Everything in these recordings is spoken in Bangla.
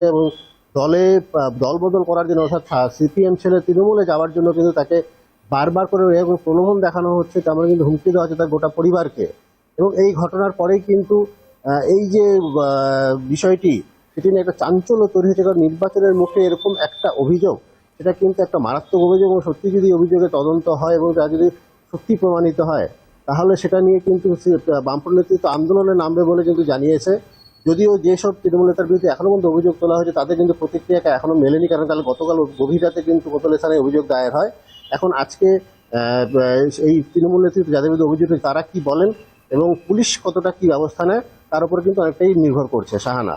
এবং দলে দল বদল করার জন্য, অর্থাৎ সিপিএম ছেড়ে তৃণমূলে যাওয়ার জন্য কিন্তু তাকে বারবার করে এবং প্রলোভন দেখানো হচ্ছে, তেমন কিন্তু হুমকি দেওয়া হচ্ছে তার গোটা পরিবারকে। এবং এই ঘটনার পরেই কিন্তু এই যে বিষয়টি, সেটি নিয়ে একটা চাঞ্চল্য তৈরি হয়েছে। কারণ নির্বাচনের মুখে এরকম একটা অভিযোগ, সেটা কিন্তু একটা মারাত্মক অভিযোগ, এবং সত্যি যদি অভিযোগে তদন্ত হয় এবং তা যদি সত্যি প্রমাণিত হয়, তাহলে সেটা নিয়ে কিন্তু বামফ্রন্ট নেতৃত্ব আন্দোলনে নামবে বলে কিন্তু জানিয়েছে। যদিও যেসব তৃণমূল নেতার বিরুদ্ধে এখনো পর্যন্ত অভিযোগ তোলা হয়েছে তাদের কিন্তু প্রতিক্রিয়াকে এখনো মেলেনি, কারণ তাহলে গতকাল গভীর রাতে কিন্তু কোতোয়ালি থানায় অভিযোগ দায়ের হয়। এখন আজকে এই তৃণমূল নেতৃত্ব যাদের বিরুদ্ধে অভিযোগ তারা কি বলেন এবং পুলিশ কতটা কি ব্যবস্থা নেয়, তার উপরে কিন্তু অনেকটাই নির্ভর করছে। শাহানা,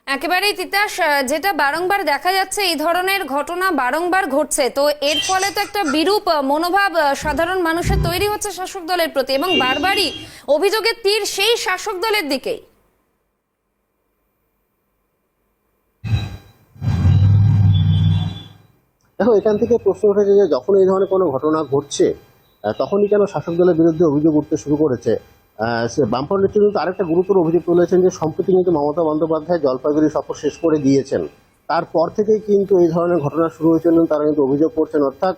একেবারেই তিতাস, যেটা বারংবার দেখা যাচ্ছে এই ধরনের ঘটনা বারংবার ঘটছে, তো এর ফলে তো একটা বিরূপ মনোভাব সাধারণ মানুষের তৈরি হচ্ছে শাসক দলের প্রতি, এবং বারবারই অভিযোগের তীর সেই শাসক দলের দিকেই। দেখো, এখান থেকে প্রশ্ন উঠেছে যে যখন এই ধরনের কোনো ঘটনা ঘটছে তখনই কেন শাসক দলের বিরুদ্ধে অভিযোগ উঠতে শুরু করেছে। বামফ্রন্ট নেতৃত্ব কিন্তু আরেকটা গুরুতর অভিযোগ তুলেছেন যে সম্প্রতি কিন্তু মমতা বন্দ্যোপাধ্যায় জলপাইগুড়ি সফর শেষ করে দিয়েছেন, তারপর থেকেই কিন্তু এই ধরনের ঘটনা শুরু হয়েছিল। তারা কিন্তু অভিযোগ করছেন, অর্থাৎ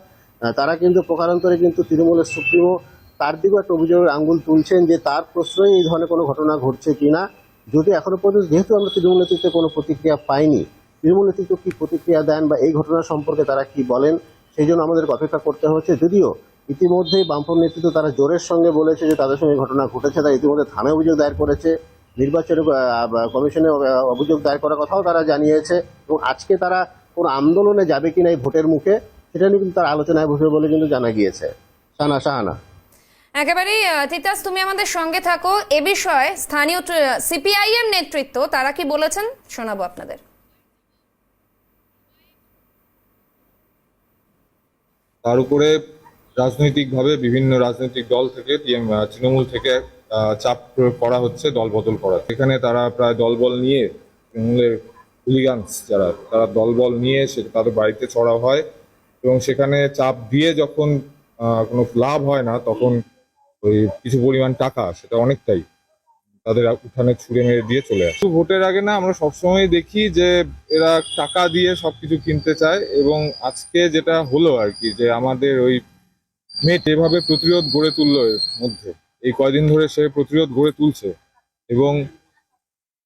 তারা কিন্তু প্রকারান্তরে কিন্তু তৃণমূলের সুপ্রিমো তার দিকেও একটা অভিযোগের আঙ্গুল তুলছেন যে তার প্রশ্রয়ে এই ধরনের কোনো ঘটনা ঘটছে কিনা। যদি এখনো পর্যন্ত যেহেতু আমরা তৃণমূল নেতৃত্বে কোনো প্রতিক্রিয়া পাইনি, তৃণমূল নেতৃত্ব কি প্রতিক্রিয়া দেন বা এই ঘটনা সম্পর্কে তারা কি বলেন, সেই জন্য আমাদের অপেক্ষা করতে হচ্ছে। যদিও ইতিমধ্যেই বামফ্রন্ট নেতৃত্ব তারা জোরের সঙ্গে বলেছে যে তাদের সঙ্গে ঘটনা ঘটেছে, তারা ইতিমধ্যে থানায় অভিযোগ দায়ের করেছে, নির্বাচন কমিশনে অভিযোগ দায়ের করার কথাও তারা জানিয়েছে। এবং আজকে তারা কোনো আন্দোলনে যাবে কিনা এই ভোটের মুখে, সেটা নিয়ে কিন্তু তারা আলোচনায় বসবে বলে কিন্তু জানা গিয়েছে। শাহানা, একেবারেই তিতাস, তুমি আমাদের সঙ্গে থাকো। এ বিষয়ে স্থানীয় সিপিআইএম নেতৃত্ব তারা কি বলেছেন শোনাবো আপনাদের। তার উপরে রাজনৈতিকভাবে বিভিন্ন রাজনৈতিক দল থেকে তৃণমূল থেকে চাপ প্রয়োগ করা হচ্ছে দল বদল করা। এখানে তারা প্রায় দলবল নিয়ে, তৃণমূলের হুলিগানস যারা, তারা দলবল নিয়ে তাদের বাড়িতে চড়া হয় এবং সেখানে চাপ দিয়ে যখন কোনো লাভ হয় না, তখন ওই কিছু পরিমাণ টাকা, সেটা অনেকটাই, তাদের উঠানে ছুঁড়ে মেরে দিয়ে চলে আসে। ভোটের আগে না, আমরা সবসময় দেখি যে এরা টাকা দিয়ে সবকিছু কিনতে চায়। এবং আজকে যেটা হলো আর কি, যে আমাদের ওই মেয়ে যেভাবে প্রতিরোধ গড়ে তুললো এর মধ্যে, এই কয়দিন ধরে সে প্রতিরোধ গড়ে তুলছে এবং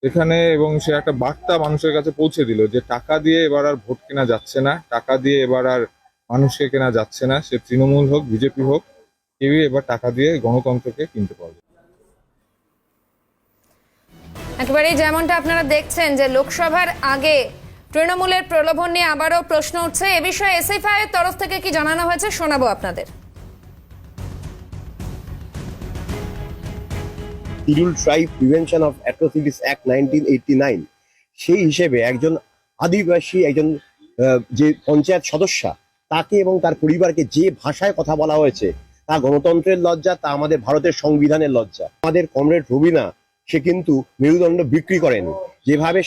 এখানে, এবং সে একটা বার্তা মানুষের কাছে পৌঁছে দিল যে টাকা দিয়ে এবার আর ভোট কেনা যাচ্ছে না, টাকা দিয়ে এবার আর মানুষকে কেনা যাচ্ছে না। সে তৃণমূল হোক, বিজেপি হোক, কেউই এবার টাকা দিয়ে গণতন্ত্রকে কিনতে পারবে। একেবারেই যেমনটা আপনারা দেখছেন যে লোকসভার আগে তৃণমূলের প্রলোভন নিয়ে আবারও প্রশ্ন উঠছে। এ বিষয়ে এসএফআই এর তরফ থেকে কি জানানো হয়েছে শোনাবো আপনাদের। Schedule tribe prevention of atrocities act 1989, সেই হিসেবে একজন আদিবাসী, একজন যে পঞ্চায়েত সদস্যা, তাকে এবং তার পরিবারকে যে ভাষায় কথা বলা হয়েছে, তা গণতন্ত্রের লজ্জা, তা আমাদের ভারতের সংবিধানের লজ্জা। আমাদের কমরেড রবিনা, সে কিন্তু মেরুদণ্ড বিক্রি করেন। যেভাবে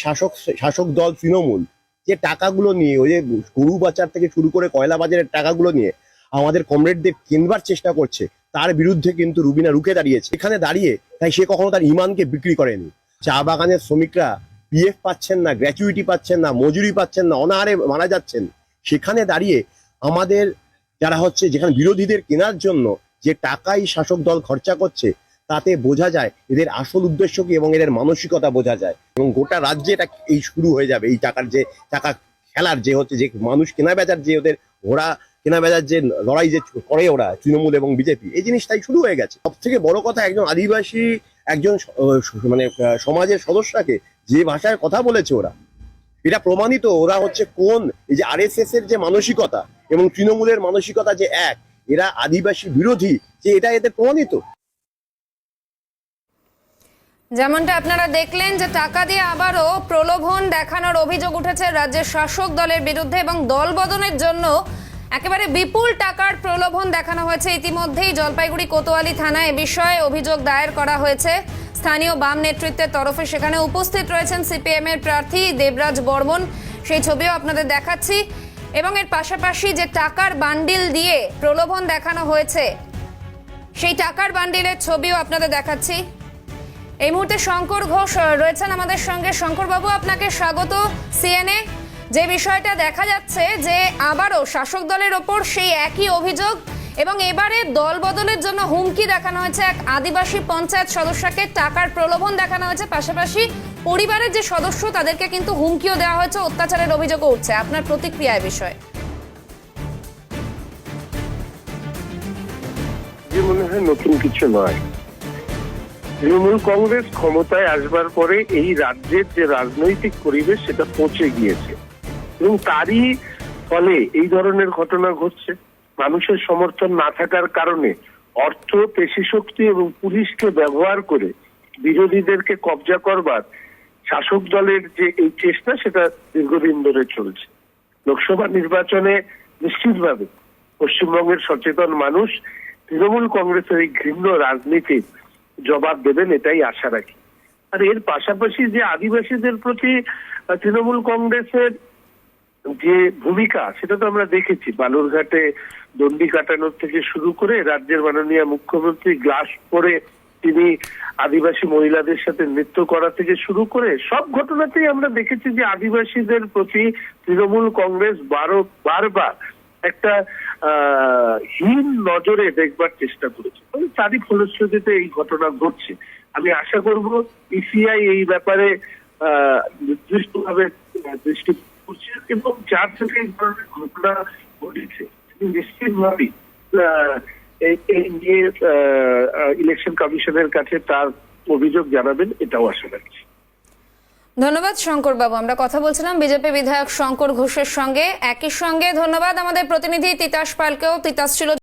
শাসক দল তৃণমূল যে টাকাগুলো নিয়ে, ওই যে গরু বাজার থেকে শুরু করে কয়লা বাজারের টাকাগুলো নিয়ে আমাদের কমরেডদের কেনবার চেষ্টা করছে, তার বিরুদ্ধে কিন্তু রুবিনা রুখে দাঁড়িয়েছে। এখানে দাঁড়িয়ে তাই সে কখনো তার ইমানকে বিক্রি করেনি। চা বাগানের শ্রমিকরা পিএফ পাচ্ছেন না, গ্র্যাচুইটি পাচ্ছেন না, মজুরি পাচ্ছেন না, অনাহারে মারা যাচ্ছেন। সেখানে দাঁড়িয়ে আমাদের যারা হচ্ছে, যেখানে বিরোধীদের কেনার জন্য যে টাকাই শাসক দল খরচা করছে, তাতে বোঝা যায় এদের আসল উদ্দেশ্য কি এবং এদের মানসিকতা বোঝা যায়। এবং গোটা রাজ্যে এটা এই শুরু হয়ে যাবে, এই টাকার যে টাকা খেলার যে হচ্ছে, যে মানুষ কেনা বেচার যে ওদের ঘোড়া কেনা বেচার যে লড়াই যে করে ওরা তৃণমূল এবং বিজেপি, এই জিনিসটাই শুরু হয়ে গেছে। সব থেকে বড় কথা, একজন আদিবাসী, একজন মানে সমাজের সদস্যকে যে ভাষায় কথা বলেছে ওরা, এটা প্রমাণিত। ওরা হচ্ছে কোন, এই যে আরএসএস এর যে মানসিকতা এবং তৃণমূলের মানসিকতা যে এক, এরা আদিবাসী বিরোধী, যে এটা এতে প্রমাণিত। যেমনটা আপনারা দেখলেন যে টাকা দিয়ে আবারও প্রলোভন দেখানোর অভিযোগ উঠেছে রাজ্যের শাসক দলের বিরুদ্ধে, এবং দল বদলের জন্য একেবারে বিপুল টাকার প্রলোভন দেখানো হয়েছে। ইতিমধ্যেই জলপাইগুড়ি কোতোয়ালি থানায় এ বিষয়ে অভিযোগ দায়ের করা হয়েছে স্থানীয় বাম নেতৃত্বের তরফে। সেখানে উপস্থিত রয়েছেন সিপিএম এর প্রার্থী দেবরাজ বর্মন, সেই ছবিও আপনাদের দেখাচ্ছি। এবং এর পাশাপাশি যে টাকার বান্ডিল দিয়ে প্রলোভন দেখানো হয়েছে, সেই টাকার বান্ডিলের ছবিও আপনাদের দেখাচ্ছি। এই মুহূর্তে শঙ্কর ঘোষ রয়েছেন আমাদের সঙ্গে। শঙ্কর বাবু, আপনাকে স্বাগত সিএনএ। যে বিষয়টা দেখা যাচ্ছে যে আবারও শাসক দলের ওপর সেই একই অভিযোগ এবং এবারে দল বদলের জন্য হুমকি দেখানো হয়েছে। এক আদিবাসী পঞ্চায়েত সদস্যকে টাকার প্রলোভন দেখানো হয়েছে, পাশাপাশি পরিবারের যে সদস্য তাদেরকে কিন্তু হুমকিও দেওয়া হয়েছে, অত্যাচারের অভিযোগও উঠছে। আপনার প্রতিক্রিয়া এ বিষয়ে? মনে হয় নতুন কিছু নয়। তৃণমূল কংগ্রেস ক্ষমতায় আসবার পরে এই রাজ্যের যে রাজনৈতিক পরিবেশ সেটা পচে গিয়েছে এবং তারই ফলে এই ধরনের ঘটনা ঘটছে। মানুষের সমর্থন না থাকার কারণে অর্থ, পেশি শক্তি এবং পুলিশকে ব্যবহার করে বিরোধীদেরকে কবজা করবার শাসক দলের যে এই চেষ্টা সেটা দীর্ঘদিন ধরে চলছে। লোকসভা নির্বাচনে নিশ্চিতভাবে পশ্চিমবঙ্গের সচেতন মানুষ তৃণমূল কংগ্রেসের এই ঘৃণ্য রাজনীতির জবাব দেবেন, এটাই আশা রাখি। আর এর পাশাপাশি যে আদিবাসীদের প্রতি তৃণমূল কংগ্রেসের যে ভূমিকা সেটা তো আমরা দেখেছি। বালুরঘাটে দণ্ডি কাটানোর থেকে শুরু করে রাজ্যের মাননীয় মুখ্যমন্ত্রী গ্লাস পরে তিনি আদিবাসী মহিলাদের সাথে নৃত্য করা থেকে শুরু করে সব ঘটনাতেই আমরা দেখেছি যে আদিবাসীদের প্রতি তৃণমূল কংগ্রেস বারবার একটা হীন নজরে দেখবার চেষ্টা করেছে। তারই ফলশ্রুতিতে এই ঘটনা ঘটছে। আমি আশা করব ইসিআই এই ব্যাপারে নির্দিষ্টভাবে দৃষ্টি করছে এবং যার থেকে এই ধরনের ঘটনা ঘটেছে তিনি নিশ্চিতভাবেই এই নিয়ে ইলেকশন কমিশনের কাছে তার অভিযোগ জানাবেন, এটাও আশা রাখছি। ধন্যবাদ শঙ্কর বাবু। আমরা কথা বলছিলাম বিজেপি বিধায়ক শঙ্কর ঘোষের সঙ্গে। একই সঙ্গে ধন্যবাদ আমাদের প্রতিনিধি তিতাস পালকেও। তিতাস ছিল